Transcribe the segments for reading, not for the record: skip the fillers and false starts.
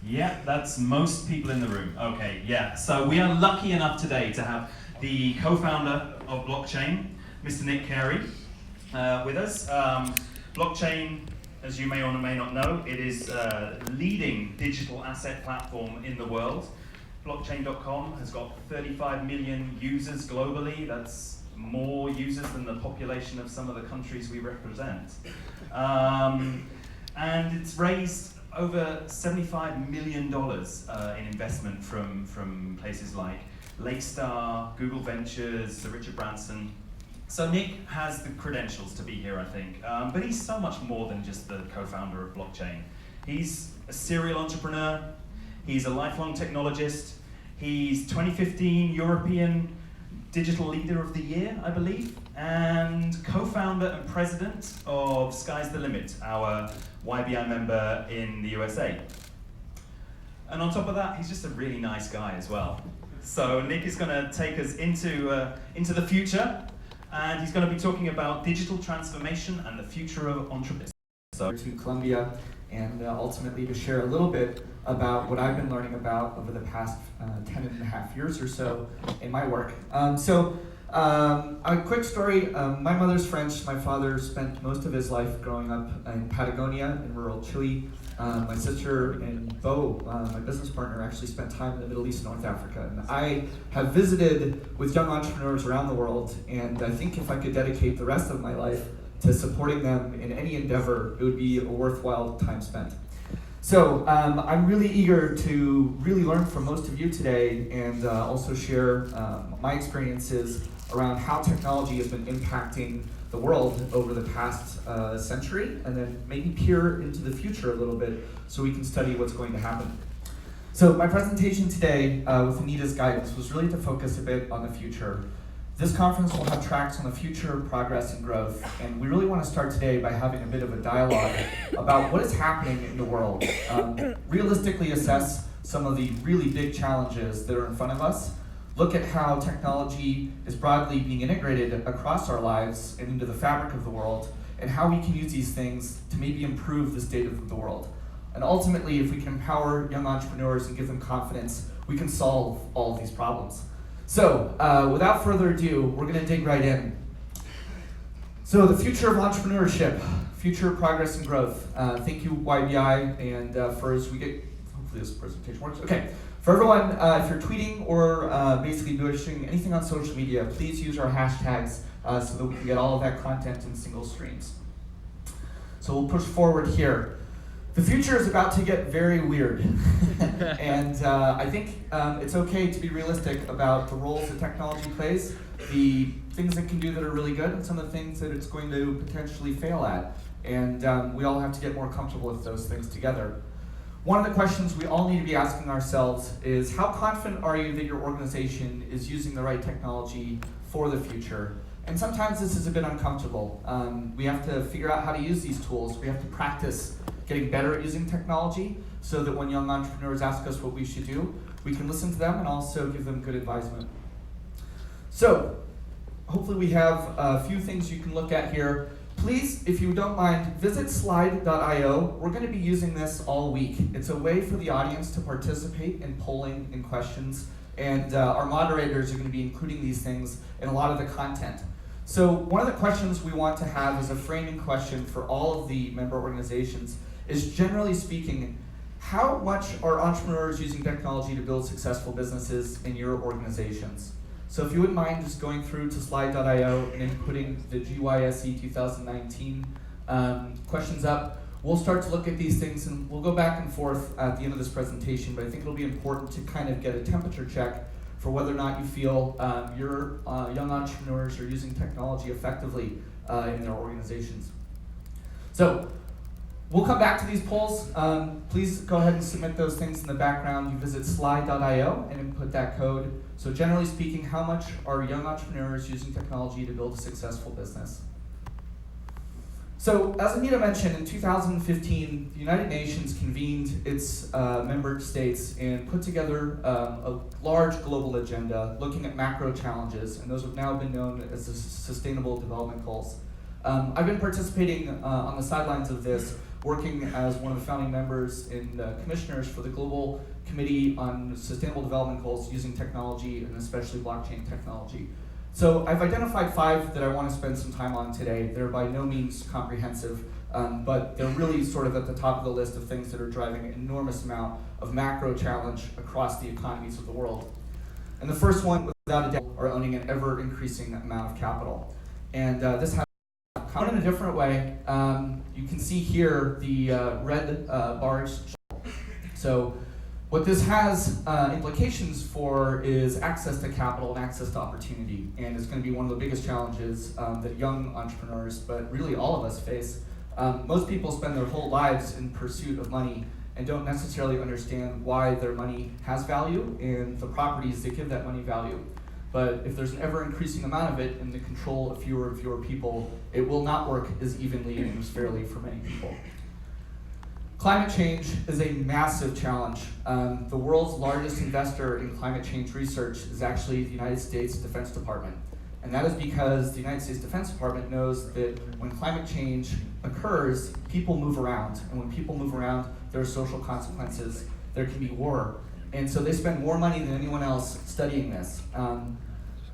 Yeah, that's most people in the room. Okay, yeah. So we are lucky enough today to have the co-founder of blockchain, Mr. Nick Carey, with us. Blockchain, as you may or may not know, it is a leading digital asset platform in the world. Blockchain.com has got 35 million users globally. That's more users than the population of some of the countries we represent. And it's raised over $75 million in investment from places like Lakestar, Google Ventures, Sir Richard Branson. So Nick has the credentials to be here, I think, but he's so much more than just the co-founder of blockchain. He's a serial entrepreneur, he's a lifelong technologist, he's 2015 European Digital Leader of the Year, I believe, and co-founder and president of Sky's the Limit, our YBI member in the USA. And on top of that, he's just a really nice guy as well. So Nick is going to take us into the future, and he's going to be talking about digital transformation and the future of entrepreneurship. So to Columbia, and ultimately to share a little bit about what I've been learning about over the past 10 and a half years or so in my work. A quick story, my mother's French, my father spent most of his life growing up in Patagonia in rural Chile. My sister and Bo, my business partner, actually spent time in the Middle East and North Africa. And I have visited with young entrepreneurs around the world, and I think if I could dedicate the rest of my life to supporting them in any endeavor, it would be a worthwhile time spent. So I'm really eager to really learn from most of you today, and also share my experiences around how technology has been impacting the world over the past century, and then maybe peer into the future a little bit so we can study what's going to happen. So my presentation today, with Anita's guidance, was really to focus a bit on the future. This conference will have tracks on the future, progress, and growth, and we really want to start today by having a bit of a dialogue about what is happening in the world, realistically assess some of the really big challenges that are in front of us, look at how technology is broadly being integrated across our lives and into the fabric of the world, and how we can use these things to maybe improve the state of the world. And ultimately, if we can empower young entrepreneurs and give them confidence, we can solve all of these problems. So, without further ado, we're going to dig right in. So, the future of entrepreneurship, future progress and growth. Thank you, YBI, and for as we get, hopefully this presentation works. Okay, for everyone, if you're tweeting or basically doing anything on social media, please use our hashtags so that we can get all of that content in single streams. So we'll push forward here. The future is about to get very weird. And I think it's okay to be realistic about the roles that technology plays, the things it can do that are really good, and some of the things that it's going to potentially fail at. And we all have to get more comfortable with those things together. One of the questions we all need to be asking ourselves is, how confident are you that your organization is using the right technology for the future? And sometimes this is a bit uncomfortable. We have to figure out how to use these tools. We have to practice getting better at using technology so that when young entrepreneurs ask us what we should do, we can listen to them and also give them good advisement. So, hopefully we have a few things you can look at here. Please, if you don't mind, visit slide.io. We're going to be using this all week. It's a way for the audience to participate in polling and questions, and our moderators are going to be including these things in a lot of the content. So one of the questions we want to have as a framing question for all of the member organizations is, generally speaking, how much are entrepreneurs using technology to build successful businesses in your organizations? So if you wouldn't mind just going through to slide.io and inputting the GYSE 2019 questions up, we'll start to look at these things, and we'll go back and forth at the end of this presentation, but I think it'll be important to kind of get a temperature check for whether or not you feel your young entrepreneurs are using technology effectively in their organizations. So we'll come back to these polls. Please go ahead and submit those things in the background. You visit slide.io and input that code. So generally speaking, how much are young entrepreneurs using technology to build a successful business? So as Anita mentioned, in 2015, the United Nations convened its member states and put together a large global agenda looking at macro challenges, and those have now been known as the Sustainable Development Goals. I've been participating on the sidelines of this working as one of the founding members and commissioners for the Global Committee on Sustainable Development Goals using technology, and especially blockchain technology. So I've identified 5 that I want to spend some time on today. They're by no means comprehensive, but they're really sort of at the top of the list of things that are driving an enormous amount of macro challenge across the economies of the world. And the first one, without a doubt, are owning an ever-increasing amount of capital. And this has come in a different way. You can see here the red bars. So what this has implications for is access to capital and access to opportunity. And it's going to be one of the biggest challenges that young entrepreneurs, but really all of us face. Most people spend their whole lives in pursuit of money and don't necessarily understand why their money has value and the properties that give that money value. But if there's an ever-increasing amount of it in the control of fewer and fewer people, it will not work as evenly and as fairly for many people. Climate change is a massive challenge. The world's largest investor in climate change research is actually the United States Defense Department. And that is because the United States Defense Department knows that when climate change occurs, people move around. And when people move around, there are social consequences. There can be war. And so they spend more money than anyone else studying this.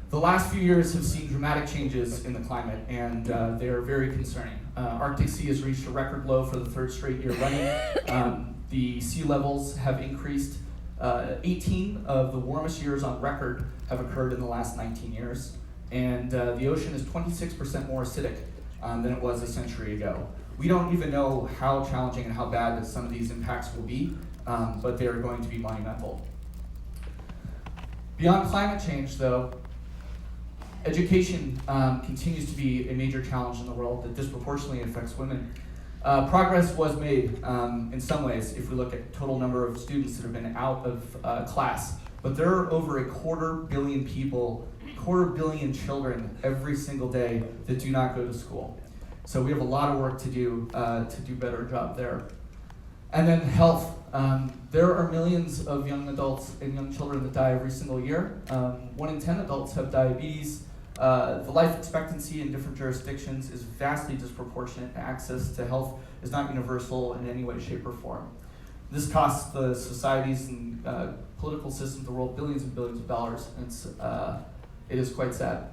The last few years have seen dramatic changes in the climate, and they're very concerning. Arctic Sea has reached a record low for the 3rd straight year running. The sea levels have increased. 18 of the warmest years on record have occurred in the last 19 years. And the ocean is 26% more acidic than it was a century ago. We don't even know how challenging and how bad some of these impacts will be, but they are going to be monumental. Beyond climate change, though, education continues to be a major challenge in the world that disproportionately affects women. Progress was made in some ways if we look at total number of students that have been out of class, but there are over 250 million people, 250 million children every single day that do not go to school. So we have a lot of work to do better job there. And then health. There are millions of young adults and young children that die every single year. 1 in 10 adults have diabetes. The life expectancy in different jurisdictions is vastly disproportionate. Access to health is not universal in any way, shape, or form. This costs the societies and political systems of the world billions and billions of dollars, and it is quite sad.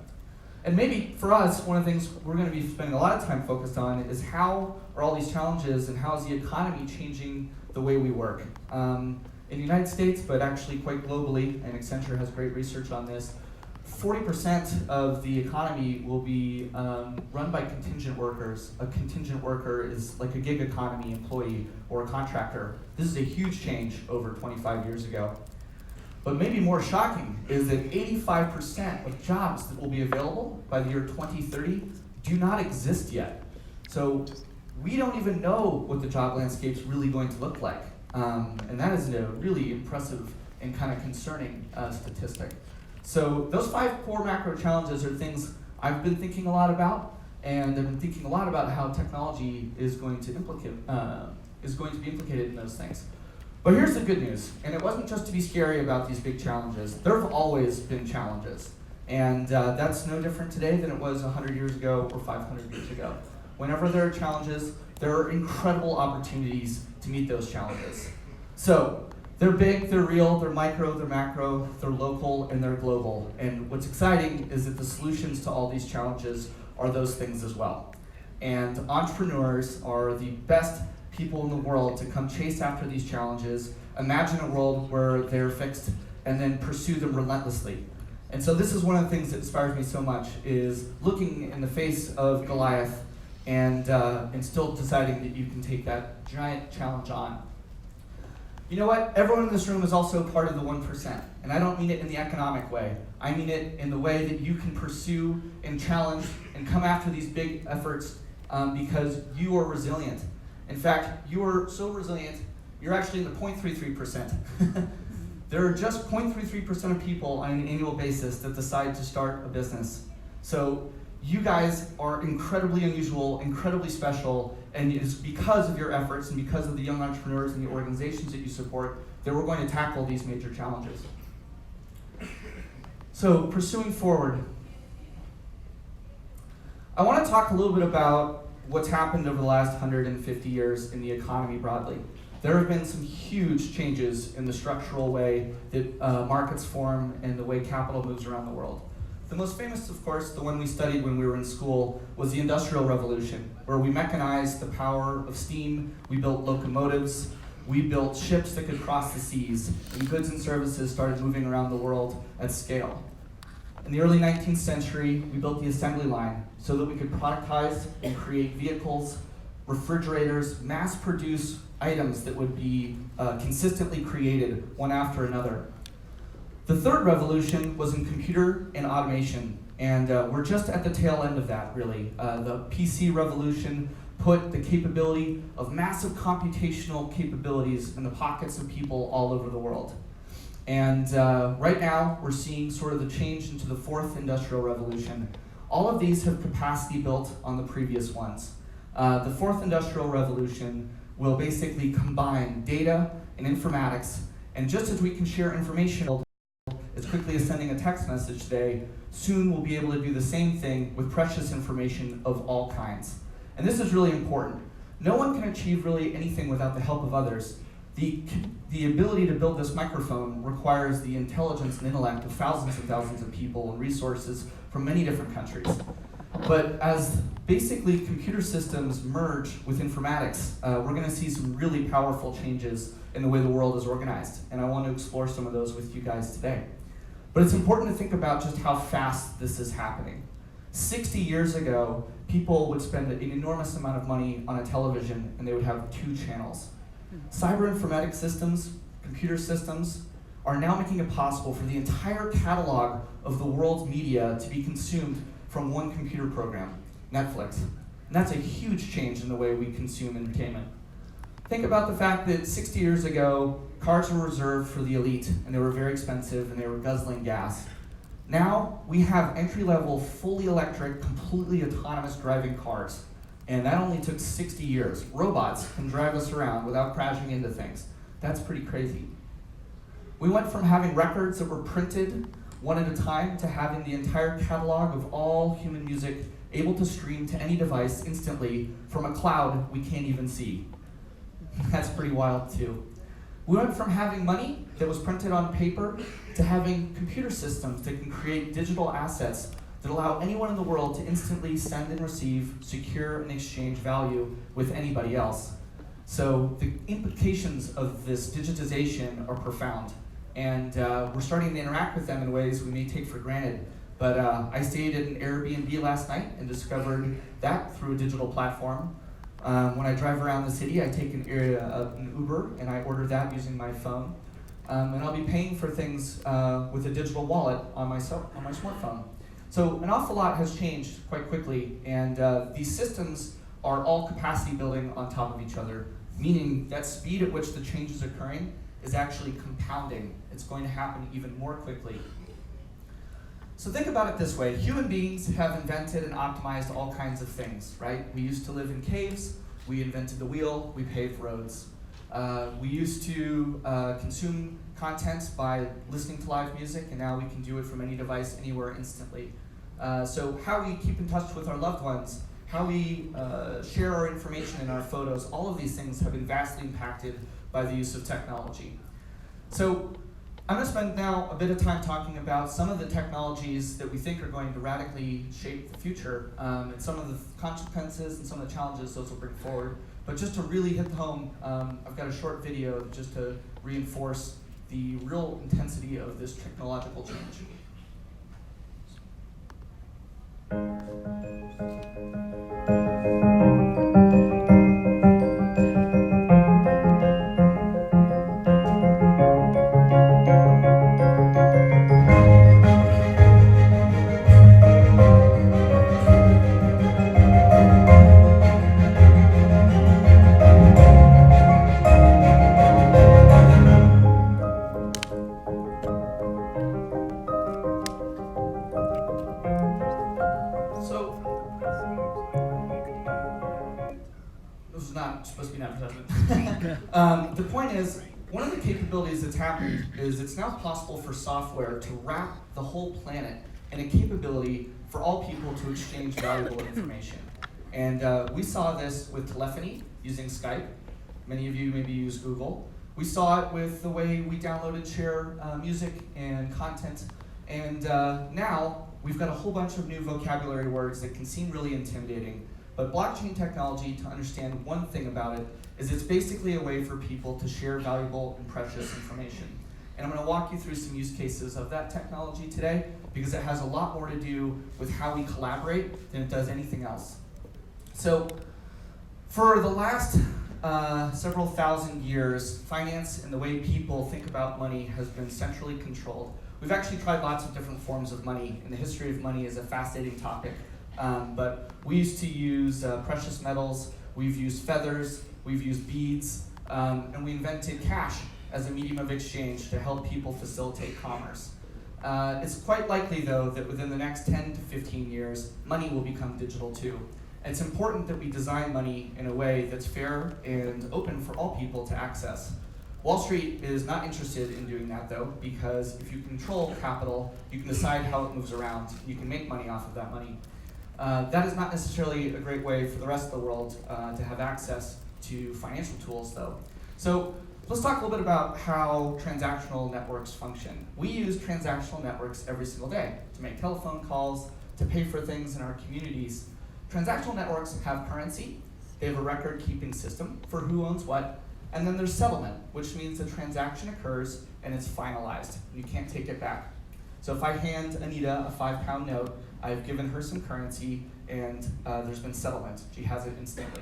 And maybe for us, one of the things we're going to be spending a lot of time focused on is how are all these challenges and how is the economy changing the way we work. In the United States, but actually quite globally, and Accenture has great research on this, 40% of the economy will be run by contingent workers. A contingent worker is like a gig economy employee or a contractor. This is a huge change over 25 years ago. But maybe more shocking is that 85% of jobs that will be available by the year 2030 do not exist yet. So we don't even know what the job landscape's really going to look like. And that is a really impressive and kind of concerning statistic. So those 5 core macro challenges are things I've been thinking a lot about, and I've been thinking a lot about how technology is going to be implicated in those things. But here's the good news, and it wasn't just to be scary about these big challenges. There have always been challenges, and that's no different today than it was 100 years ago or 500 years ago. Whenever there are challenges, there are incredible opportunities to meet those challenges. So they're big, they're real, they're micro, they're macro, they're local, and they're global. And what's exciting is that the solutions to all these challenges are those things as well. And entrepreneurs are the best people in the world to come chase after these challenges, imagine a world where they're fixed, and then pursue them relentlessly. And so this is one of the things that inspires me so much, is looking in the face of Goliath and still deciding that you can take that giant challenge on. You know what? Everyone in this room is also part of the 1%. And I don't mean it in the economic way. I mean it in the way that you can pursue and challenge and come after these big efforts because you are resilient. In fact, you are so resilient, you're actually in the 0.33%. There are just 0.33% of people on an annual basis that decide to start a business. So you guys are incredibly unusual, incredibly special, and it's because of your efforts and because of the young entrepreneurs and the organizations that you support that we're going to tackle these major challenges. So pursuing forward, I want to talk a little bit about what's happened over the last 150 years in the economy broadly. There have been some huge changes in the structural way that markets form and the way capital moves around the world. The most famous, of course, the one we studied when we were in school, was the Industrial Revolution, where we mechanized the power of steam, we built locomotives, we built ships that could cross the seas, and goods and services started moving around the world at scale. In the early 19th century, we built the assembly line so that we could productize and create vehicles, refrigerators, mass produce items that would be consistently created one after another. The third revolution was in computer and automation, and we're just at the tail end of that, really. The PC revolution put the capability of massive computational capabilities in the pockets of people all over the world. And right now, we're seeing sort of the change into the fourth industrial revolution. All of these have capacity built on the previous ones. The fourth industrial revolution will basically combine data and informatics, and just as we can share information as quickly as sending a text message today, soon we'll be able to do the same thing with precious information of all kinds. And this is really important. No one can achieve really anything without the help of others. The ability to build this microphone requires the intelligence and intellect of thousands and thousands of people and resources from many different countries. But as basically computer systems merge with informatics, we're going to see some really powerful changes in the way the world is organized. And I want to explore some of those with you guys today. But it's important to think about just how fast this is happening. 60 years ago, people would spend an enormous amount of money on a television and they would have 2 channels. Cyber informatic systems, computer systems, are now making it possible for the entire catalog of the world's media to be consumed from one computer program, Netflix. And that's a huge change in the way we consume entertainment. Think about the fact that 60 years ago, cars were reserved for the elite, and they were very expensive, and they were guzzling gas. Now, we have entry-level, fully electric, completely autonomous driving cars. And that only took 60 years. Robots can drive us around without crashing into things. That's pretty crazy. We went from having records that were printed one at a time to having the entire catalog of all human music able to stream to any device instantly from a cloud we can't even see. That's pretty wild too. We went from having money that was printed on paper to having computer systems that can create digital assets that allow anyone in the world to instantly send and receive, secure and exchange value with anybody else. So the implications of this digitization are profound, and we're starting to interact with them in ways we may take for granted. But I stayed at an Airbnb last night and discovered that through a digital platform. When I drive around the city, I take an Uber and I order that using my phone. And I'll be paying for things with a digital wallet on my smartphone. So an awful lot has changed quite quickly, and these systems are all capacity building on top of each other, meaning that speed at which the change is occurring is actually compounding. It's going to happen even more quickly. So think about it this way. Human beings have invented and optimized all kinds of things, right? We used to live in caves, we invented the wheel, we paved roads. We used to consume content by listening to live music, and now we can do it from any device, anywhere, instantly. So how we keep in touch with our loved ones, how we share our information in our photos, all of these things have been vastly impacted by the use of technology. So I'm going to spend now a bit of time talking about some of the technologies that we think are going to radically shape the future, and some of the consequences and some of the challenges those will bring forward. But just to really hit home, I've got a short video just to reinforce the real intensity of this technological change. The point is, one of the capabilities that's happened is it's now possible for software to wrap the whole planet in a capability for all people to exchange valuable information. And we saw this with telephony using Skype. Many of you maybe use Google. We saw it with the way we download and share music and content. And now we've got a whole bunch of new vocabulary words that can seem really intimidating. But blockchain technology, to understand one thing about it, is it's basically a way for people to share valuable and precious information. And I'm going to walk you through some use cases of that technology today, because it has a lot more to do with how we collaborate than it does anything else. So for the last several thousand years, finance and the way people think about money has been centrally controlled. We've actually tried lots of different forms of money, and the history of money is a fascinating topic. But we used to use precious metals, we've used feathers, we've used beads, and we invented cash as a medium of exchange to help people facilitate commerce. It's quite likely, though, that within the next 10 to 15 years, money will become digital too. And it's important that we design money in a way that's fair and open for all people to access. Wall Street is not interested in doing that, though, because if you control capital, you can decide how it moves around. You can make money off of that money. That is not necessarily a great way for the rest of the world to have access to financial tools, though. So let's talk a little bit about how transactional networks function. We use transactional networks every single day to make telephone calls, to pay for things in our communities. Transactional networks have currency, they have a record-keeping system for who owns what, and then there's settlement, which means the transaction occurs and it's finalized. You can't take it back. So if I hand Anita a £5 note, I've given her some currency, and there's been settlement. She has it instantly.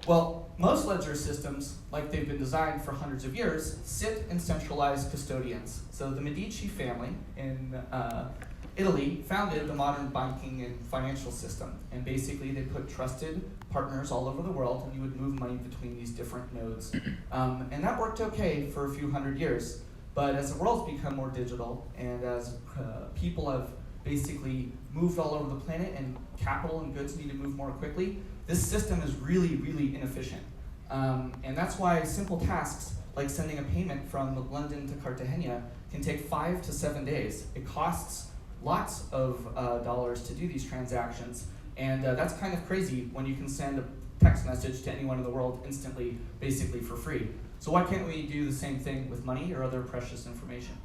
Well, most ledger systems, like they've been designed for hundreds of years, sit in centralized custodians. So the Medici family in Italy founded the modern banking and financial system. And basically they put trusted partners all over the world, and you would move money between these different nodes. And that worked okay for a few hundred years. But as the world's become more digital, and as people have basically moved all over the planet, and capital and goods need to move more quickly, this system is really, really inefficient. And that's why simple tasks like sending a payment from London to Cartagena can take 5 to 7 days. It costs lots of dollars to do these transactions, and that's kind of crazy when you can send a text message to anyone in the world instantly, basically for free. So why can't we do the same thing with money or other precious information?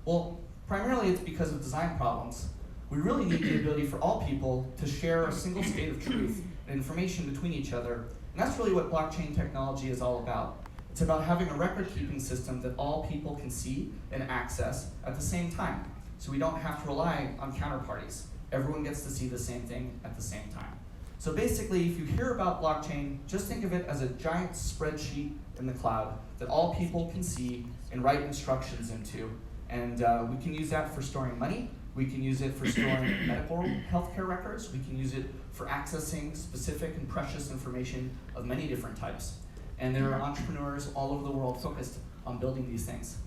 Well, primarily it's because of design problems. We really need the ability for all people to share a single state of truth and information between each other. And that's really what blockchain technology is all about. It's about having a record-keeping system that all people can see and access at the same time. So we don't have to rely on counterparties. Everyone gets to see the same thing at the same time. So basically, if you hear about blockchain, just think of it as a giant spreadsheet in the cloud that all people can see and write instructions into. And we can use that for storing money. We can use it for storing medical healthcare records. We can use it for accessing specific and precious information of many different types. And there are entrepreneurs all over the world focused on building these things.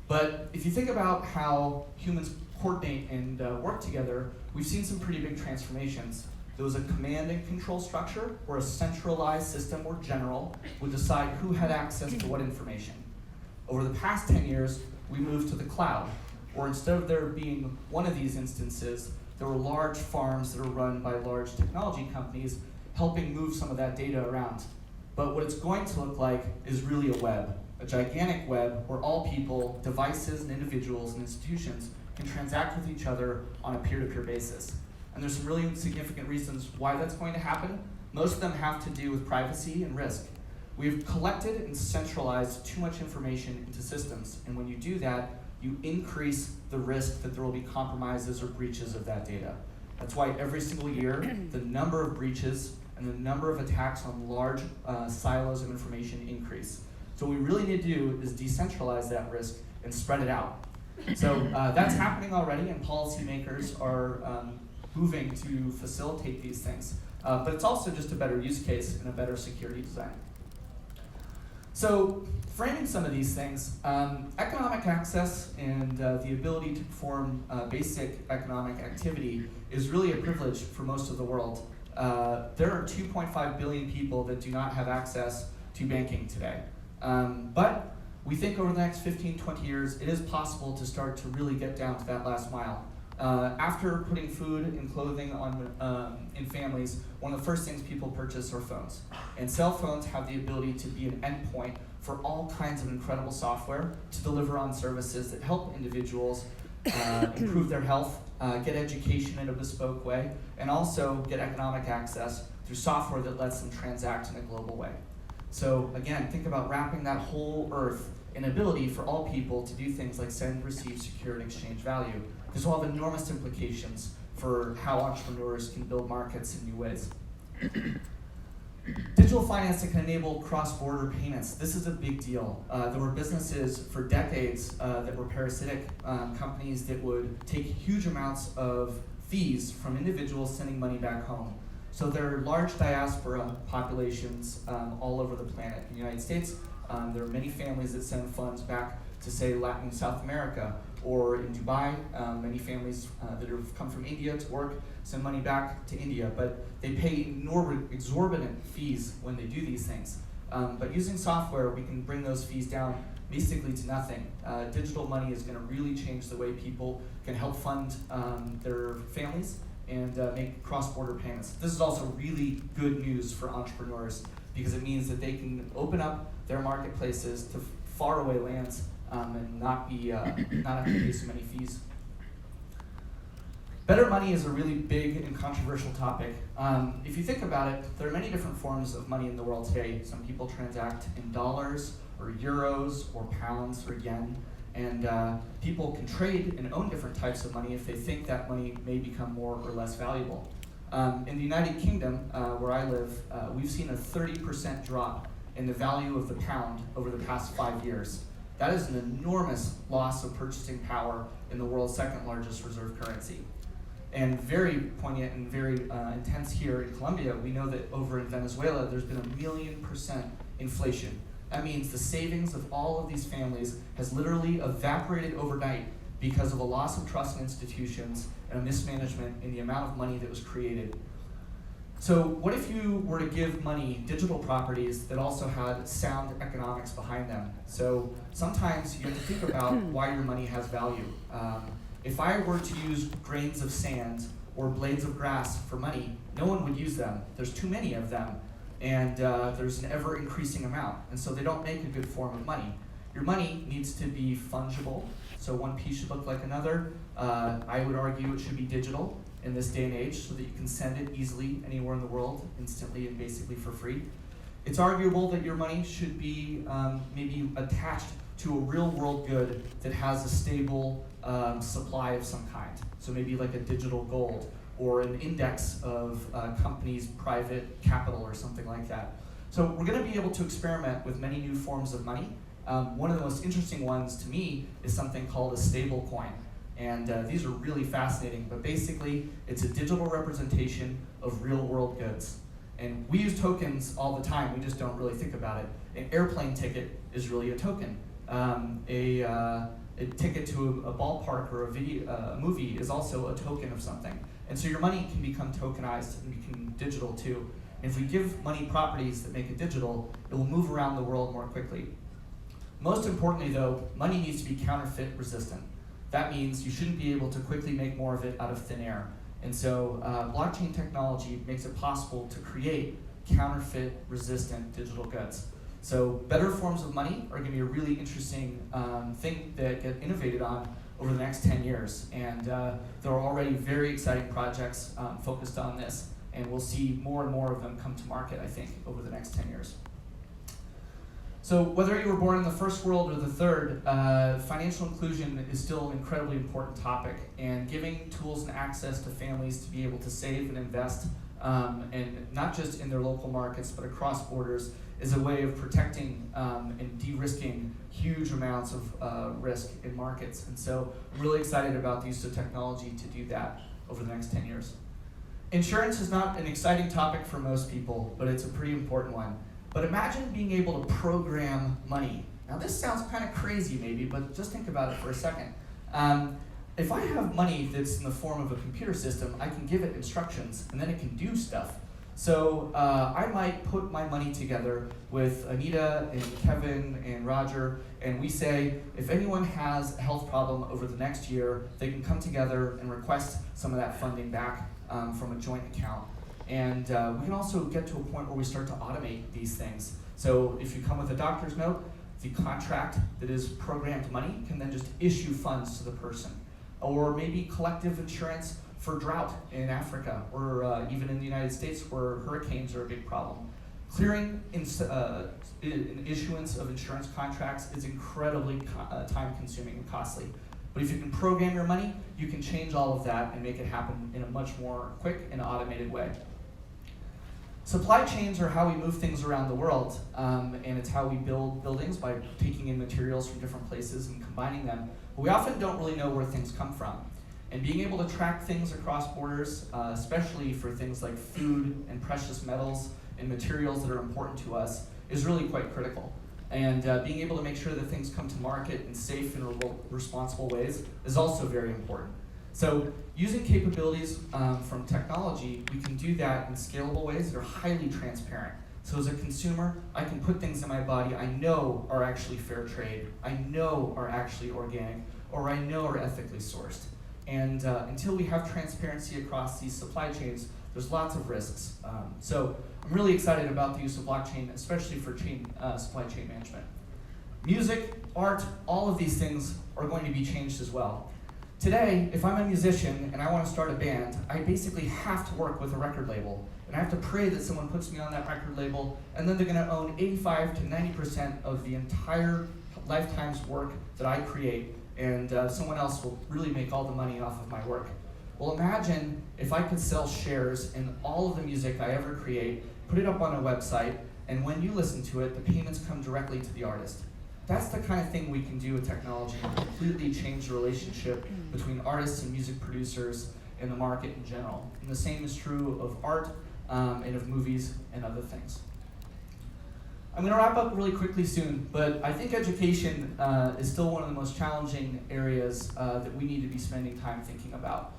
But if you think about how humans coordinate and work together, we've seen some pretty big transformations. There was a command and control structure where a centralized system or general would decide who had access to what information. Over the past 10 years, we moved to the cloud, where instead of there being one of these instances, there were large farms that are run by large technology companies helping move some of that data around. But what it's going to look like is really a web, a gigantic web where all people, devices, and individuals and institutions can transact with each other on a peer-to-peer basis. And there's some really significant reasons why that's going to happen. Most of them have to do with privacy and risk. We've collected and centralized too much information into systems, and when you do that, you increase the risk that there will be compromises or breaches of that data. That's why every single year, the number of breaches and the number of attacks on large silos of information increase. So what we really need to do is decentralize that risk and spread it out. So that's happening already, and policymakers are moving to facilitate these things. But it's also just a better use case and a better security design. So framing some of these things, economic access and the ability to perform basic economic activity is really a privilege for most of the world. There are 2.5 billion people that do not have access to banking today. But we think over the next 15, 20 years, it is possible to start to really get down to that last mile. After putting food and clothing on in families, one of the first things people purchase are phones. And cell phones have the ability to be an endpoint for all kinds of incredible software to deliver on services that help individuals improve their health, get education in a bespoke way, and also get economic access through software that lets them transact in a global way. So again, think about wrapping that whole earth in ability for all people to do things like send, receive, secure, and exchange value. This will have enormous implications for how entrepreneurs can build markets in new ways. Digital financing can enable cross-border payments. This is a big deal. There were businesses for decades that were parasitic, companies that would take huge amounts of fees from individuals sending money back home. So there are large diaspora populations all over the planet. In the United States, there are many families that send funds back to, say, Latin and South America, or in Dubai, many families that have come from India to work send money back to India, but they pay exorbitant fees when they do these things. But using software, we can bring those fees down basically to nothing. Digital money is going to really change the way people can help fund their families and make cross-border payments. This is also really good news for entrepreneurs because it means that they can open up their marketplaces to faraway lands and not have to pay so many fees. Better money is a really big and controversial topic. If you think about it, there are many different forms of money in the world today. Some people transact in dollars or euros or pounds or yen, and people can trade and own different types of money if they think that money may become more or less valuable. In the United Kingdom, where I live, we've seen a 30% drop in the value of the pound over the past 5 years. That is an enormous loss of purchasing power in the world's second largest reserve currency. And very poignant and very intense here in Colombia, we know that over in Venezuela, there's been 1,000,000% inflation. That means the savings of all of these families has literally evaporated overnight because of a loss of trust in institutions and a mismanagement in the amount of money that was created. So what if you were to give money digital properties that also had sound economics behind them? So sometimes you have to think about why your money has value. If I were to use grains of sand or blades of grass for money, no one would use them. There's too many of them, and there's an ever-increasing amount, and so they don't make a good form of money. Your money needs to be fungible, so one piece should look like another. I would argue it should be digital in this day and age so that you can send it easily anywhere in the world, instantly and basically for free. It's arguable that your money should be maybe attached to a real-world good that has a stable supply of some kind. So maybe like a digital gold or an index of companies' private capital or something like that. So we're going to be able to experiment with many new forms of money. One of the most interesting ones to me is something called a stable coin. And these are really fascinating, but basically it's a digital representation of real-world goods. And we use tokens all the time, we just don't really think about it. An airplane ticket is really a token. A ticket to a ballpark or a movie is also a token of something. And so your money can become tokenized and become digital too. And if we give money properties that make it digital, it will move around the world more quickly. Most importantly though, money needs to be counterfeit resistant. That means you shouldn't be able to quickly make more of it out of thin air. And so blockchain technology makes it possible to create counterfeit resistant digital goods. So better forms of money are going to be a really interesting thing that get innovated on over the next 10 years. And there are already very exciting projects focused on this, and we'll see more and more of them come to market, I think, over the next 10 years. So whether you were born in the first world or the third, financial inclusion is still an incredibly important topic, and giving tools and access to families to be able to save and invest, and not just in their local markets, but across borders, is a way of protecting and de-risking huge amounts of risk in markets. And so I'm really excited about the use of technology to do that over the next 10 years. Insurance is not an exciting topic for most people, but it's a pretty important one. But imagine being able to program money. Now this sounds kind of crazy maybe, but just think about it for a second. If I have money that's in the form of a computer system, I can give it instructions and then it can do stuff. So I might put my money together with Anita and Kevin and Roger, and we say, if anyone has a health problem over the next year, they can come together and request some of that funding back from a joint account. And we can also get to a point where we start to automate these things. So if you come with a doctor's note, the contract that is programmed money can then just issue funds to the person. Or maybe collective insurance for drought in Africa, or even in the United States where hurricanes are a big problem. Clearing issuance of insurance contracts is incredibly time-consuming and costly. But if you can program your money, you can change all of that and make it happen in a much more quick and automated way. Supply chains are how we move things around the world, and it's how we build buildings by taking in materials from different places and combining them. But we often don't really know where things come from. And being able to track things across borders, especially for things like food and precious metals and materials that are important to us, is really quite critical. And being able to make sure that things come to market in safe and responsible ways is also very important. So using capabilities from technology, we can do that in scalable ways that are highly transparent. So as a consumer, I can put things in my body I know are actually fair trade, I know are actually organic, or I know are ethically sourced. And until we have transparency across these supply chains, there's lots of risks. So I'm really excited about the use of blockchain, especially for supply chain management. Music, art, all of these things are going to be changed as well. Today, if I'm a musician and I want to start a band, I basically have to work with a record label. And I have to pray that someone puts me on that record label, and then they're going to own 85 to 90% of the entire lifetime's work that I create, and someone else will really make all the money off of my work. Well, imagine if I could sell shares in all of the music I ever create, put it up on a website, and when you listen to it, the payments come directly to the artist. That's the kind of thing we can do with technology and completely change the relationship between artists and music producers and the market in general. And the same is true of art and of movies and other things. I'm going to wrap up really quickly soon, but I think education is still one of the most challenging areas that we need to be spending time thinking about.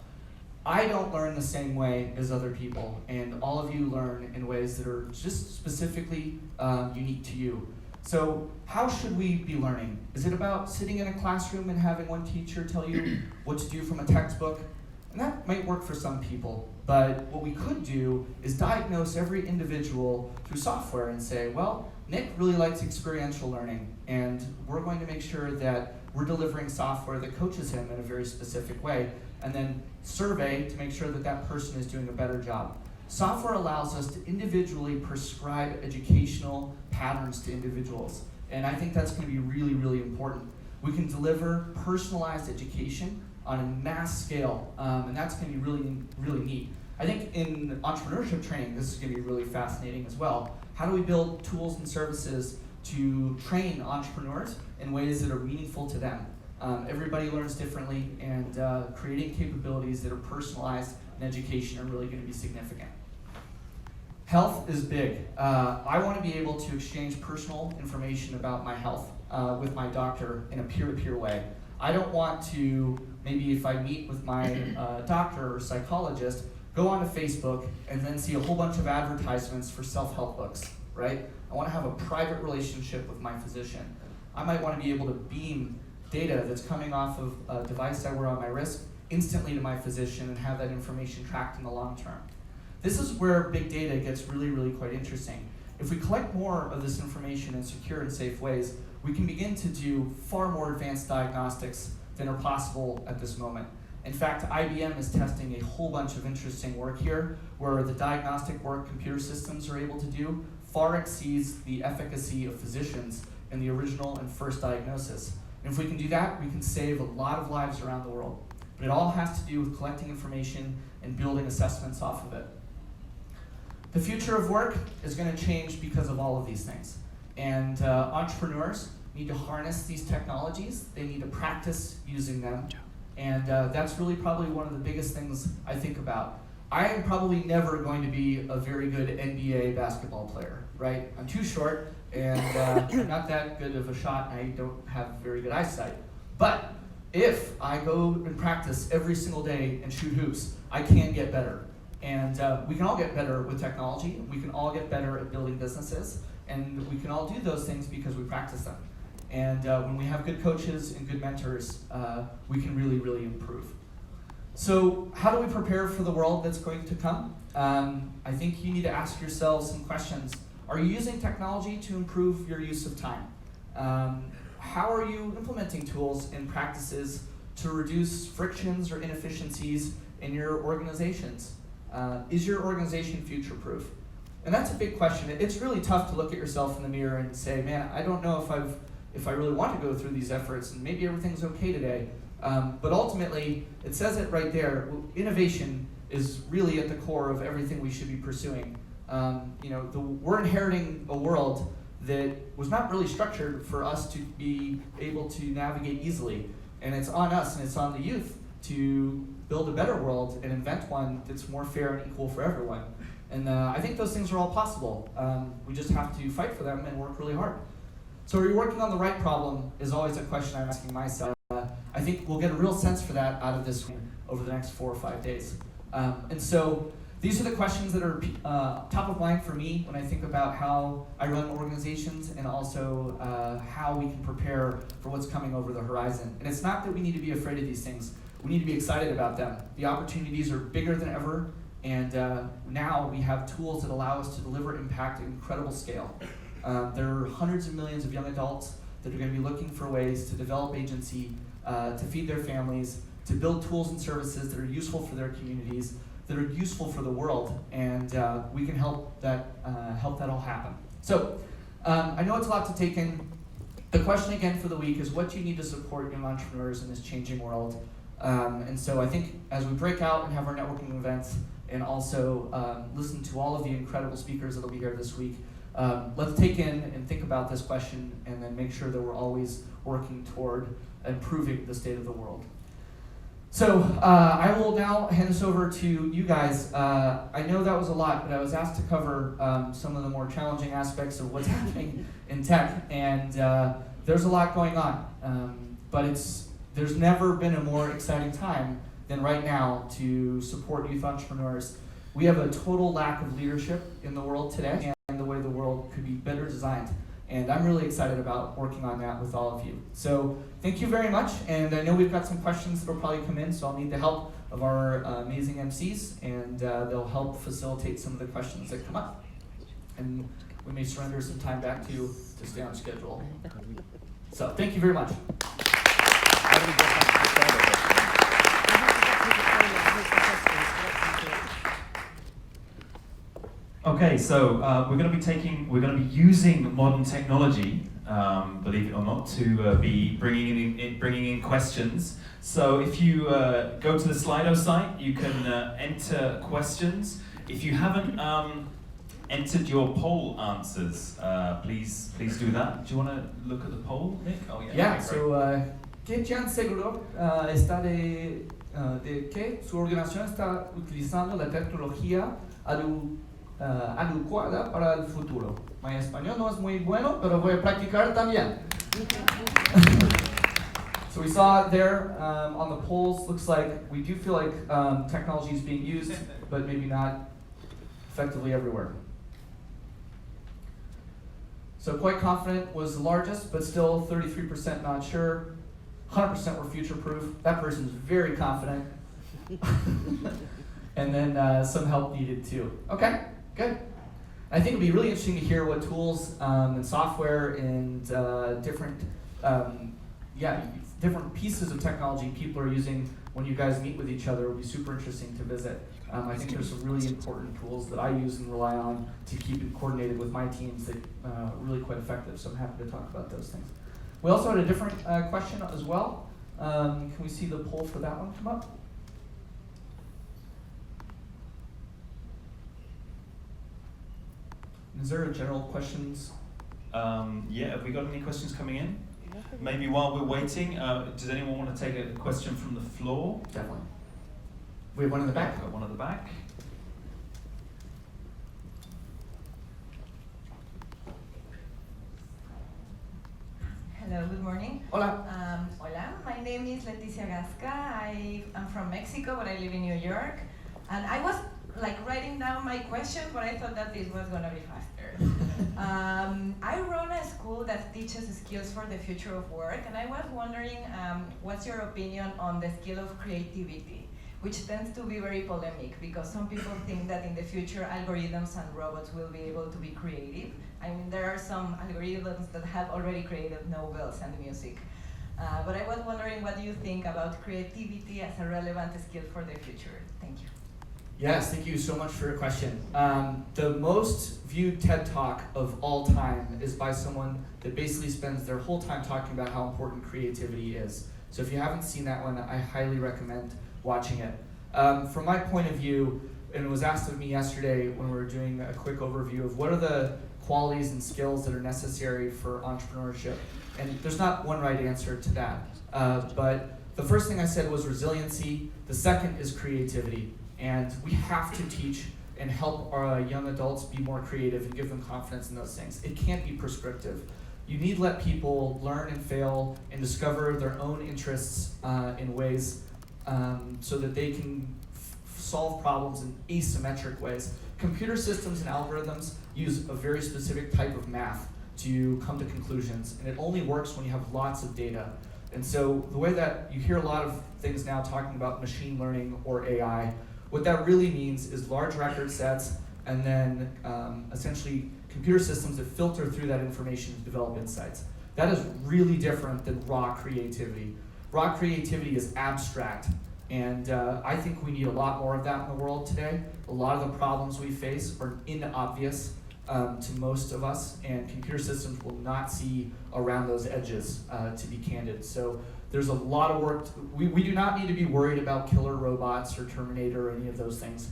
I don't learn the same way as other people, and all of you learn in ways that are just specifically unique to you. So how should we be learning? Is it about sitting in a classroom and having one teacher tell you what to do from a textbook? And that might work for some people, but what we could do is diagnose every individual through software and say, well, Nick really likes experiential learning, and we're going to make sure that we're delivering software that coaches him in a very specific way, and then survey to make sure that that person is doing a better job. Software allows us to individually prescribe educational patterns to individuals, and I think that's going to be really, really important. We can deliver personalized education on a mass scale, and that's going to be really, really neat. I think in entrepreneurship training, this is going to be really fascinating as well. How do we build tools and services to train entrepreneurs in ways that are meaningful to them? Everybody learns differently, and creating capabilities that are personalized in education are really going to be significant. Health is big. I want to be able to exchange personal information about my health with my doctor in a peer-to-peer way. I don't want to, maybe if I meet with my doctor or psychologist, go onto Facebook and then see a whole bunch of advertisements for self-help books, right? I want to have a private relationship with my physician. I might want to be able to beam data that's coming off of a device I wear on my wrist instantly to my physician and have that information tracked in the long term. This is where big data gets really, really quite interesting. If we collect more of this information in secure and safe ways, we can begin to do far more advanced diagnostics than are possible at this moment. In fact, IBM is testing a whole bunch of interesting work here, where the diagnostic work computer systems are able to do far exceeds the efficacy of physicians in the original and first diagnosis. And if we can do that, we can save a lot of lives around the world. But it all has to do with collecting information and building assessments off of it. The future of work is going to change because of all of these things. And entrepreneurs need to harness these technologies. They need to practice using them. And that's really probably one of the biggest things I think about. I am probably never going to be a very good NBA basketball player, right? I'm too short, and I'm not that good of a shot, and I don't have very good eyesight. But if I go and practice every single day and shoot hoops, I can get better. And we can all get better with technology. We can all get better at building businesses. And we can all do those things because we practice them. And when we have good coaches and good mentors, we can really, really improve. So how do we prepare for the world that's going to come? I think you need to ask yourselves some questions. Are you using technology to improve your use of time? How are you implementing tools and practices to reduce frictions or inefficiencies in your organizations? Is your organization future-proof? And that's a big question. It's really tough to look at yourself in the mirror and say, man, I don't know if I really want to go through these efforts, and maybe everything's okay today. But ultimately, it says it right there, innovation is really at the core of everything we should be pursuing. We're inheriting a world that was not really structured for us to be able to navigate easily. And it's on us and it's on the youth to build a better world and invent one that's more fair and equal for everyone. And I think those things are all possible. We just have to fight for them and work really hard. So are you working on the right problem is always a question I'm asking myself. I think we'll get a real sense for that out of this over the next 4 or 5 days. And so these are the questions that are top of mind for me when I think about how I run organizations and also how we can prepare for what's coming over the horizon. And it's not that we need to be afraid of these things. We need to be excited about them. The opportunities are bigger than ever, and now we have tools that allow us to deliver impact at incredible scale. There are hundreds of millions of young adults that are going to be looking for ways to develop agency, to feed their families, to build tools and services that are useful for their communities, that are useful for the world, and we can help that all happen. So I know it's a lot to take in. The question again for the week is, what do you need to support young entrepreneurs in this changing world? And so I think as we break out and have our networking events and also listen to all of the incredible speakers that will be here this week, let's take in and think about this question and then make sure that we're always working toward improving the state of the world. So I will now hand this over to you guys. I know that was a lot, but I was asked to cover some of the more challenging aspects of what's happening in tech, and there's a lot going on. But there's never been a more exciting time than right now to support youth entrepreneurs. We have a total lack of leadership in the world today, and the way the world could be better designed. And I'm really excited about working on that with all of you. So thank you very much. And I know we've got some questions that will probably come in, so I'll need the help of our amazing MCs, and they'll help facilitate some of the questions that come up. And we may surrender some time back to you to stay on schedule. So thank you very much. Okay, so we're going to be using modern technology, believe it or not, to be bringing in questions. So if you go to the Slido site, you can enter questions. If you haven't entered your poll answers, please do that. Do you want to look at the poll, Nick? Oh yeah. Yeah. Okay, So ¿qué tan seguro está de que su organización está utilizando la tecnología adecuada para el futuro? Mi español no es muy bueno, pero voy a practicar también. So we saw it there on the polls. Looks like we do feel like technology is being used, but maybe not effectively everywhere. So quite confident was the largest, but still 33% not sure. 100% were future-proof. That person's very confident. And then some help needed too. Okay, good. I think it'd be really interesting to hear what tools and software and different pieces of technology people are using when you guys meet with each other. It would be super interesting to visit. I think there's some really important tools that I use and rely on to keep it coordinated with my teams that are really quite effective, so I'm happy to talk about those things. We also had a different question as well. Can we see the poll for that one come up? Is there a general questions? Yeah, have we got any questions coming in? Maybe while we're waiting, does anyone want to take a question from the floor? Definitely. We have one in the back. Got one at the back. Hello, good morning. Hola. Hola, my name is Leticia Gasca. I am from Mexico, but I live in New York. And I was like writing down my question, but I thought that this was gonna be faster. I run a school that teaches skills for the future of work, and I was wondering, what's your opinion on the skill of creativity, which tends to be very polemic because some people think that in the future algorithms and robots will be able to be creative. I mean, there are some algorithms that have already created novels and music. But I was wondering, what do you think about creativity as a relevant skill for the future? Thank you. Yes, thank you so much for your question. The most viewed TED Talk of all time is by someone that basically spends their whole time talking about how important creativity is. So if you haven't seen that one, I highly recommend watching it. From my point of view, and it was asked of me yesterday when we were doing a quick overview of what are the qualities and skills that are necessary for entrepreneurship. And there's not one right answer to that. But the first thing I said was resiliency. The second is creativity. And we have to teach and help our young adults be more creative and give them confidence in those things. It can't be prescriptive. You need to let people learn and fail and discover their own interests in ways so that they can solve problems in asymmetric ways. Computer systems and algorithms use a very specific type of math to come to conclusions, and it only works when you have lots of data. And so the way that you hear a lot of things now talking about machine learning or AI, what that really means is large record sets and then essentially computer systems that filter through that information to develop insights. That is really different than raw creativity. Raw creativity is abstract, and I think we need a lot more of that in the world today. A lot of the problems we face are inobvious to most of us, and computer systems will not see around those edges, to be candid. So there's a lot of work. We do not need to be worried about killer robots or Terminator or any of those things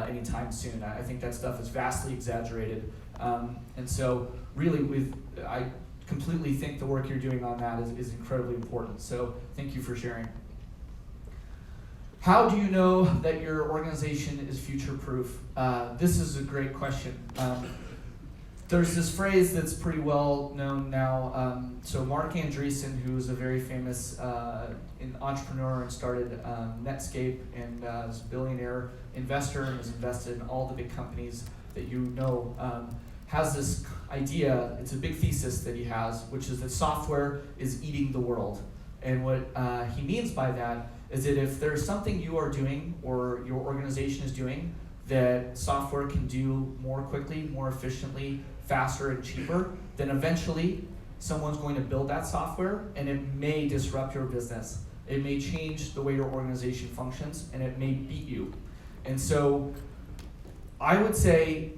anytime soon. I think that stuff is vastly exaggerated. And so really, I completely think the work you're doing on that is incredibly important. So thank you for sharing. How do you know that your organization is future-proof? This is a great question. There's this phrase that's pretty well known now. So Mark Andreessen, who is a very famous entrepreneur and started Netscape and is a billionaire investor and has invested in all the big companies that you know, has this idea, it's a big thesis that he has, which is that software is eating the world. And what he means by that is that if there's something you are doing or your organization is doing that software can do more quickly, more efficiently, faster and cheaper, then eventually someone's going to build that software and it may disrupt your business. It may change the way your organization functions and it may beat you. And so I would say,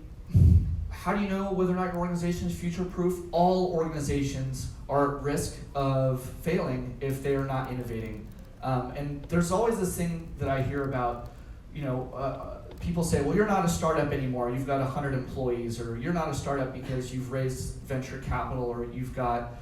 how do you know whether or not your organization is future-proof? All organizations are at risk of failing if they are not innovating. And there's always this thing that I hear about, people say, well, you're not a startup anymore, you've got 100 employees, or you're not a startup because you've raised venture capital, or you've got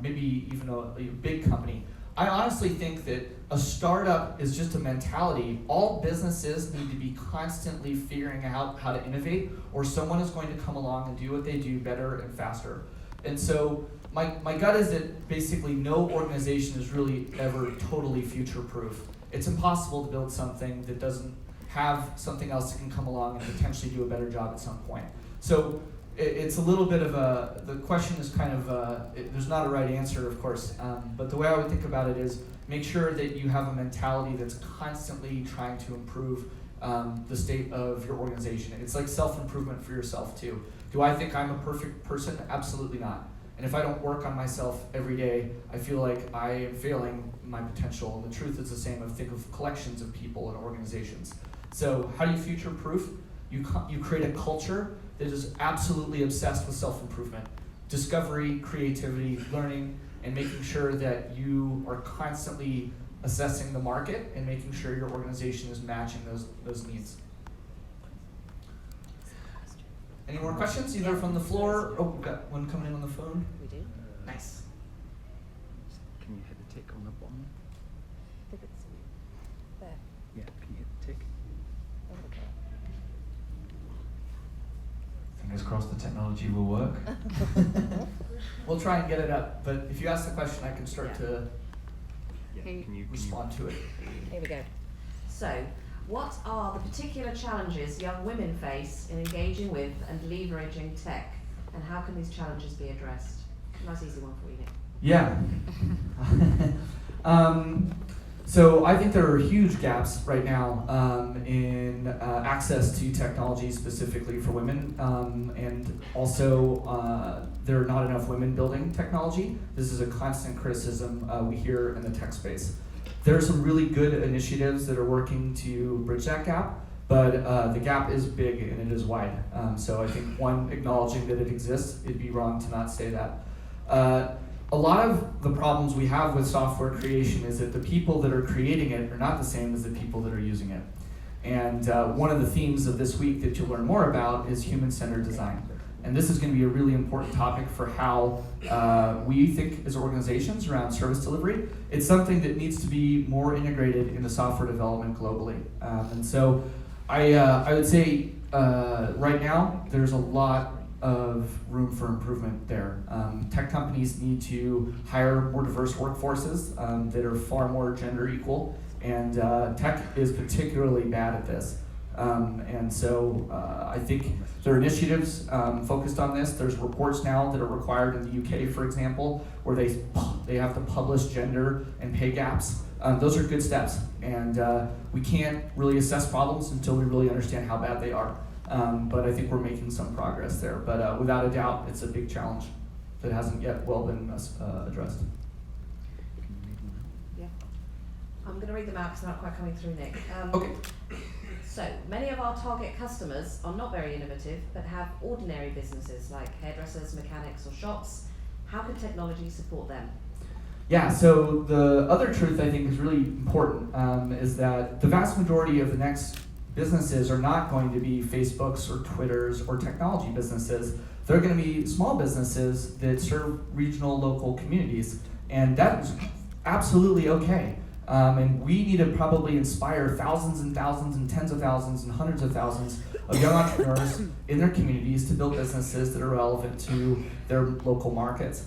maybe even a big company. I honestly think that a startup is just a mentality. All businesses need to be constantly figuring out how to innovate, or someone is going to come along and do what they do better and faster. And so my gut is that basically no organization is really ever totally future-proof. It's impossible to build something that doesn't have something else that can come along and potentially do a better job at some point. So it's a little bit of the question is kind of, there's not a right answer, of course, but the way I would think about it is make sure that you have a mentality that's constantly trying to improve the state of your organization. It's like self-improvement for yourself too. Do I think I'm a perfect person? Absolutely not. And if I don't work on myself every day, I feel like I am failing my potential. And the truth is the same. I think of collections of people and organizations. So how do you future-proof? You create a culture that is absolutely obsessed with self-improvement, discovery, creativity, learning, and making sure that you are constantly assessing the market and making sure your organization is matching those needs. Any more questions, either from the floor? Oh, we've got one coming in on the phone. We do. Nice. Can you hit the tick on the bottom? I think it's there. Yeah, can you hit the tick? Oh, okay. Fingers crossed the technology will work. We'll try and get it up, but if you ask the question, I can start to Yeah, Can you can you respond to it. Here we go. So, What are the particular challenges young women face in engaging with and leveraging tech, and how can these challenges be addressed? Nice easy one for you, Nick. Yeah. So I think there are huge gaps right now in access to technology specifically for women, and also there are not enough women building technology. This is a constant criticism we hear in the tech space. There are some really good initiatives that are working to bridge that gap, but the gap is big and it is wide. So I think one, acknowledging that it exists, it'd be wrong to not say that. A lot of the problems we have with software creation is that the people that are creating it are not the same as the people that are using it. And one of the themes of this week that you'll learn more about is human-centered design. And this is going to be a really important topic for how we think as organizations around service delivery. It's something that needs to be more integrated into software development globally. And so I would say right now there's a lot of room for improvement there. Tech companies need to hire more diverse workforces that are far more gender equal, and tech is particularly bad at this. And so I think there are initiatives focused on this. There's reports now that are required in the UK, for example, where they have to publish gender and pay gaps. Those are good steps, and we can't really assess problems until we really understand how bad they are. But I think we're making some progress there. But without a doubt, it's a big challenge that hasn't yet well been addressed. Yeah. I'm going to read them out because they're not quite coming through, Nick. Okay. So, many of our target customers are not very innovative, but have ordinary businesses like hairdressers, mechanics, or shops. How can technology support them? Yeah, so the other truth I think is really important is that the vast majority of the next businesses are not going to be Facebooks or Twitters or technology businesses. They're going to be small businesses that serve regional, local communities, and that is absolutely okay. And we need to probably inspire thousands and thousands and tens of thousands and hundreds of thousands of young entrepreneurs in their communities to build businesses that are relevant to their local markets.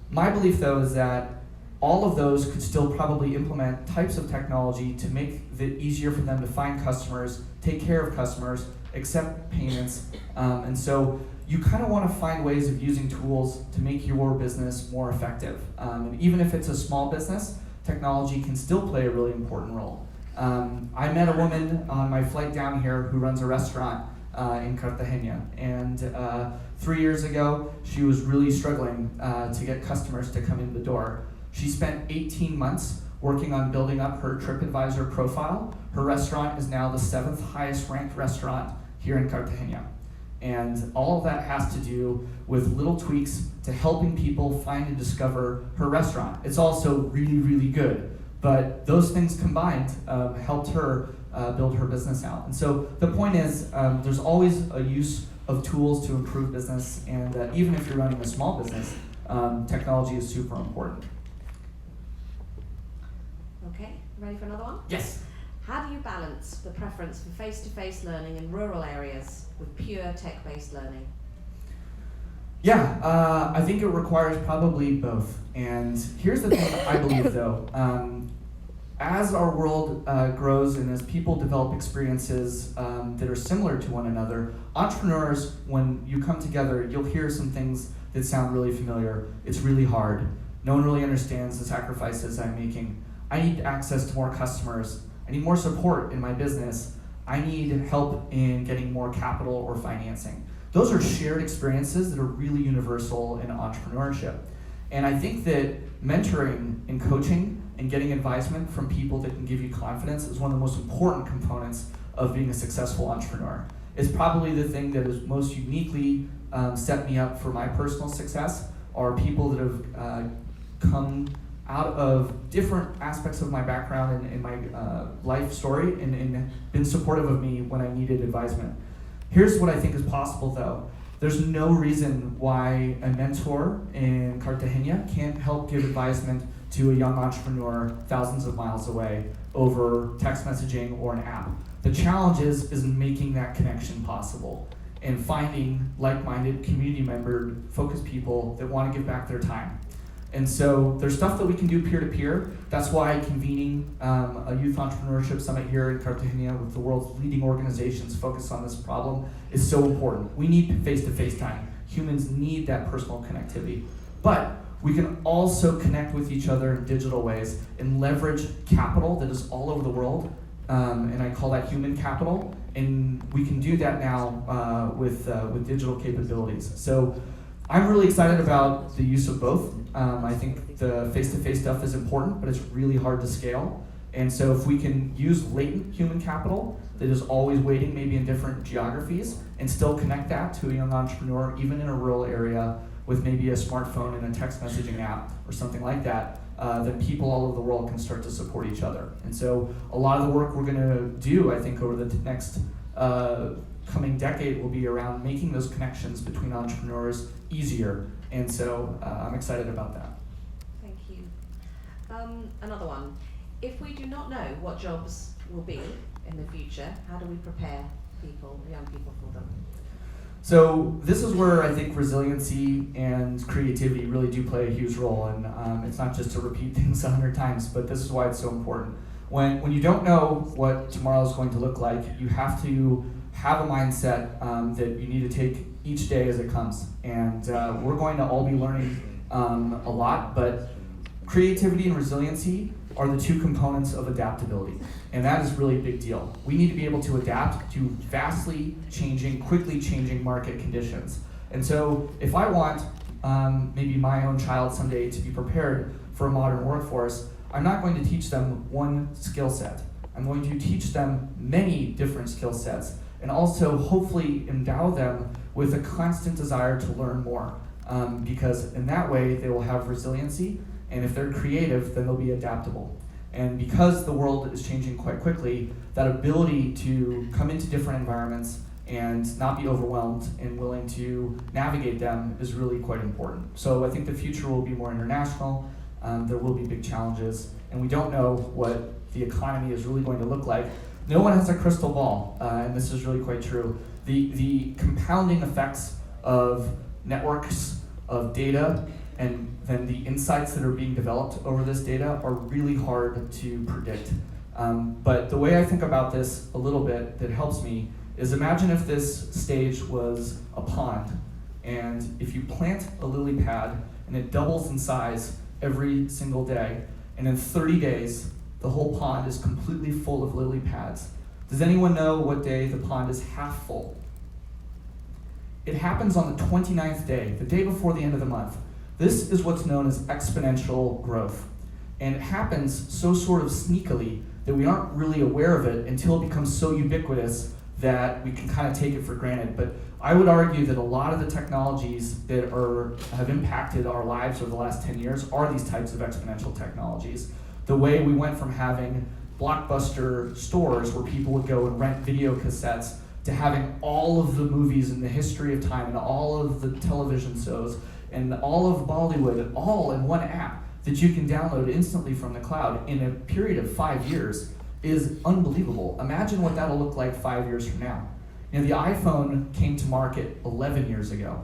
My belief, though, is that all of those could still probably implement types of technology to make it easier for them to find customers, take care of customers, accept payments. And so you kind of want to find ways of using tools to make your business more effective. And even if it's a small business, technology can still play a really important role. I met a woman on my flight down here who runs a restaurant in Cartagena. And 3 years ago, she was really struggling to get customers to come in the door. She spent 18 months working on building up her TripAdvisor profile. Her restaurant is now the 7th highest ranked restaurant here in Cartagena. And all of that has to do with little tweaks to helping people find and discover her restaurant. It's also really, really good. But those things combined helped her build her business out. And so the point is, there's always a use of tools to improve business. And even if you're running a small business, technology is super important. Okay, ready for another one? Yes. How do you balance the preference for face-to-face learning in rural areas with pure tech-based learning? Yeah, I think it requires probably both. And here's the thing I believe, though. As our world grows and as people develop experiences that are similar to one another, entrepreneurs, when you come together, you'll hear some things that sound really familiar. It's really hard. No one really understands the sacrifices I'm making. I need access to more customers. I need more support in my business. I need help in getting more capital or financing. Those are shared experiences that are really universal in entrepreneurship. And I think that mentoring and coaching and getting advisement from people that can give you confidence is one of the most important components of being a successful entrepreneur. It's probably the thing that has most uniquely set me up for my personal success, are people that have come out of different aspects of my background and my life story and been supportive of me when I needed advisement. Here's what I think is possible, though. There's no reason why a mentor in Cartagena can't help give advisement to a young entrepreneur thousands of miles away over text messaging or an app. The challenge is making that connection possible and finding like-minded, community member, focused people that want to give back their time. And so there's stuff that we can do peer-to-peer. That's why convening a youth entrepreneurship summit here in Cartagena with the world's leading organizations focused on this problem is so important. We need face-to-face time. Humans need that personal connectivity. But we can also connect with each other in digital ways and leverage capital that is all over the world, and I call that human capital. And we can do that now with digital capabilities. So I'm really excited about the use of both. I think the face-to-face stuff is important, but it's really hard to scale. And so if we can use latent human capital that is always waiting, maybe in different geographies, and still connect that to a young entrepreneur, even in a rural area, with maybe a smartphone and a text messaging app or something like that, then people all over the world can start to support each other. And so a lot of the work we're gonna do, I think, over the next coming decade will be around making those connections between entrepreneurs easier. And so I'm excited about that. Thank you. Another one. If we do not know what jobs will be in the future, how do we prepare people, young people, for them? So this is where I think resiliency and creativity really do play a huge role. And it's not just to repeat things 100 times, but this is why it's so important. When you don't know what tomorrow is going to look like, you have to have a mindset that you need to take each day as it comes. And we're going to all be learning a lot, but creativity and resiliency are the two components of adaptability. And that is really a big deal. We need to be able to adapt to vastly changing, quickly changing market conditions. And so if I want maybe my own child someday to be prepared for a modern workforce, I'm not going to teach them one skill set. I'm going to teach them many different skill sets, and also hopefully endow them with a constant desire to learn more, because in that way they will have resiliency, and if they're creative, then they'll be adaptable. And because the world is changing quite quickly, that ability to come into different environments and not be overwhelmed and willing to navigate them is really quite important. So I think the future will be more international. There will be big challenges, and we don't know what the economy is really going to look like. No one has a crystal ball, and this is really quite true. The compounding effects of networks, of data, and then the insights that are being developed over this data are really hard to predict. But the way I think about this a little bit that helps me is imagine if this stage was a pond, and if you plant a lily pad and it doubles in size every single day, and in 30 days, the whole pond is completely full of lily pads. Does anyone know what day the pond is half full? It happens on the 29th day, the day before the end of the month. This is what's known as exponential growth. And it happens so sort of sneakily that we aren't really aware of it until it becomes so ubiquitous that we can kind of take it for granted. But I would argue that a lot of the technologies that have impacted our lives over the last 10 years are these types of exponential technologies. The way we went from having blockbuster stores where people would go and rent video cassettes to having all of the movies in the history of time and all of the television shows and all of Bollywood all in one app that you can download instantly from the cloud in a period of 5 years is unbelievable. Imagine what that'll look like 5 years from now. You know, the iPhone came to market 11 years ago.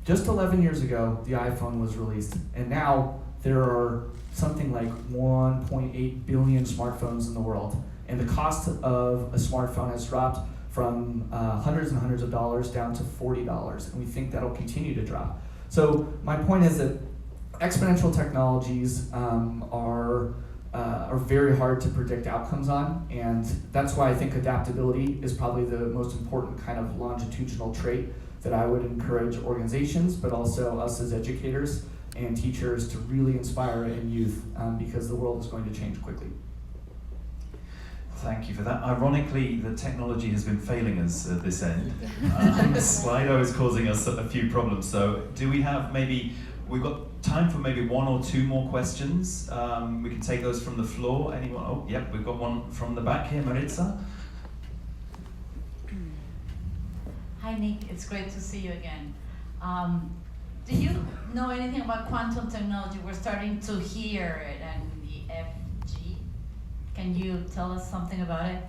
Just 11 years ago, the iPhone was released, and now there are something like 1.8 billion smartphones in the world, and the cost of a smartphone has dropped from hundreds and hundreds of dollars down to $40, and we think that'll continue to drop. So my point is that exponential technologies are very hard to predict outcomes on, and that's why I think adaptability is probably the most important kind of longitudinal trait that I would encourage organizations, but also us as educators and teachers to really inspire in youth, because the world is going to change quickly. Thank you for that. Ironically, the technology has been failing us at this end. Slido is causing us a few problems. So do we have we've got time for maybe one or two more questions. We can take those from the floor. Anyone? Oh, yep, we've got one from the back here, Maritza. Hi Nick, it's great to see you again. Do you know anything about quantum technology? We're starting to hear it and the FG. Can you tell us something about it?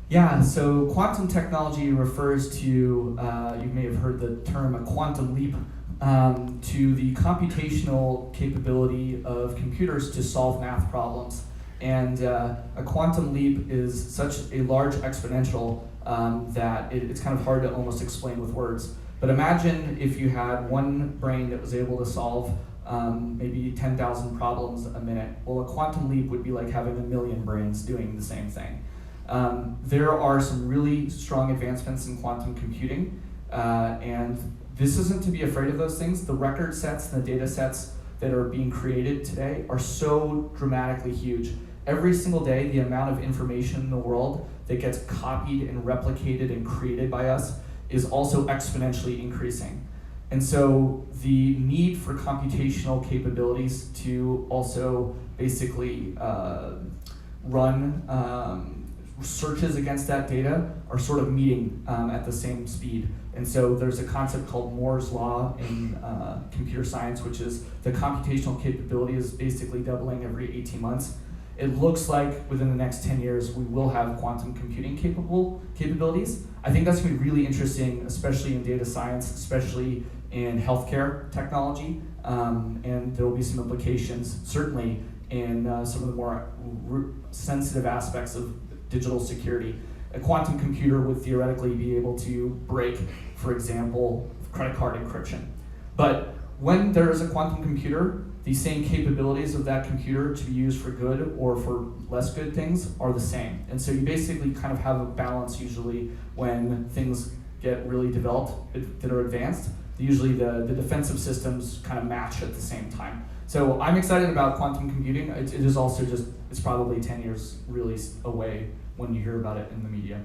Yeah, so quantum technology refers to, you may have heard the term a quantum leap to the computational capability of computers to solve math problems. And a quantum leap is such a large exponential that it's kind of hard to almost explain with words. But imagine if you had one brain that was able to solve maybe 10,000 problems a minute. Well, a quantum leap would be like having 1 million brains doing the same thing. There are some really strong advancements in quantum computing, and this isn't to be afraid of those things. The record sets and the data sets that are being created today are so dramatically huge. Every single day, the amount of information in the world that gets copied and replicated and created by us is also exponentially increasing. And so the need for computational capabilities to also basically run searches against that data are sort of meeting at the same speed. And so there's a concept called Moore's Law in computer science, which is the computational capability is basically doubling every 18 months. It looks like within the next 10 years, we will have quantum computing capabilities. I think that's going to be really interesting, especially in data science, especially in healthcare technology, and there will be some implications, certainly, in some of the more sensitive aspects of digital security. A quantum computer would theoretically be able to break, for example, credit card encryption. But when there is a quantum computer, the same capabilities of that computer to be used for good or for less good things are the same. And so you basically kind of have a balance usually when things get really developed that are advanced. Usually the defensive systems kind of match at the same time. So I'm excited about quantum computing. It is also just, it's probably 10 years really away when you hear about it in the media.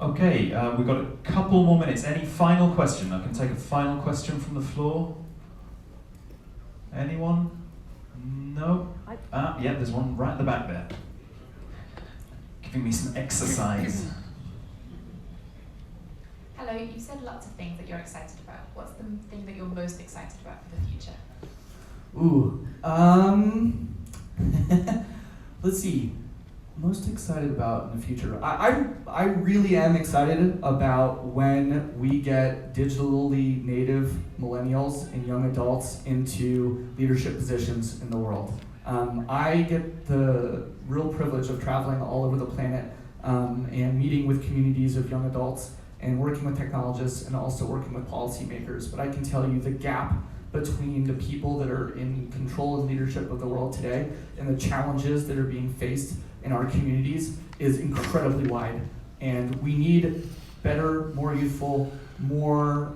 Okay, we've got a couple more minutes. Any final question? I can take a final question from the floor. Anyone? No? Yeah, there's one right at the back there. Giving me some exercise. Hello, you said lots of things that you're excited about. What's the thing that you're most excited about for the future? Ooh, let's see. Most excited about in the future. I really am excited about when we get digitally native millennials and young adults into leadership positions in the world. I get the real privilege of traveling all over the planet and meeting with communities of young adults and working with technologists and also working with policymakers. But I can tell you the gap between the people that are in control and leadership of the world today and the challenges that are being faced in our communities is incredibly wide. And we need better, more youthful, more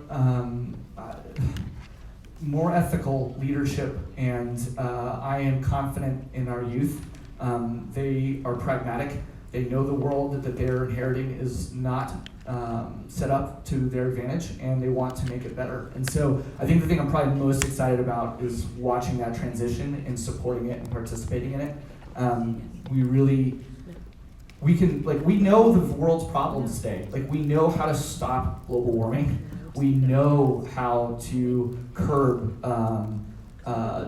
ethical leadership. And I am confident in our youth. They are pragmatic. They know the world that they're inheriting is not set up to their advantage, and they want to make it better. And so I think the thing I'm probably most excited about is watching that transition and supporting it and participating in it. We know the world's problems today. Like, we know how to stop global warming. We know how to curb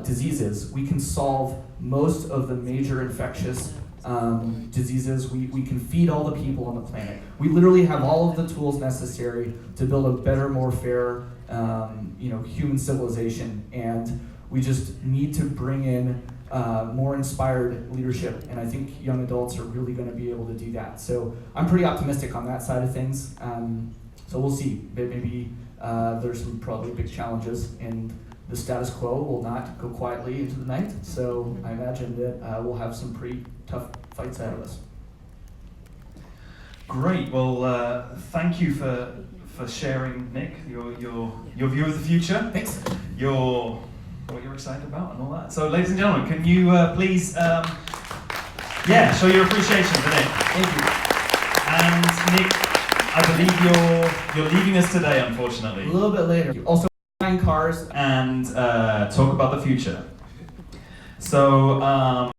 diseases. We can solve most of the major infectious diseases. We can feed all the people on the planet. We literally have all of the tools necessary to build a better, more fair, human civilization. And we just need to bring in more inspired leadership. And I think young adults are really going to be able to do that. So I'm pretty optimistic on that side of things. So we'll see. Maybe there's some probably big challenges, and the status quo will not go quietly into the night. So I imagine that we'll have some pretty tough fights ahead of us. Great. Well, thank you for sharing, Nick, your view of the future. Thanks. What you're excited about and all that. So, ladies and gentlemen, can you please, show your appreciation for Nick. Thank you. And Nick, I believe you're leaving us today, unfortunately. A little bit later. Also, buying cars and talk about the future. So.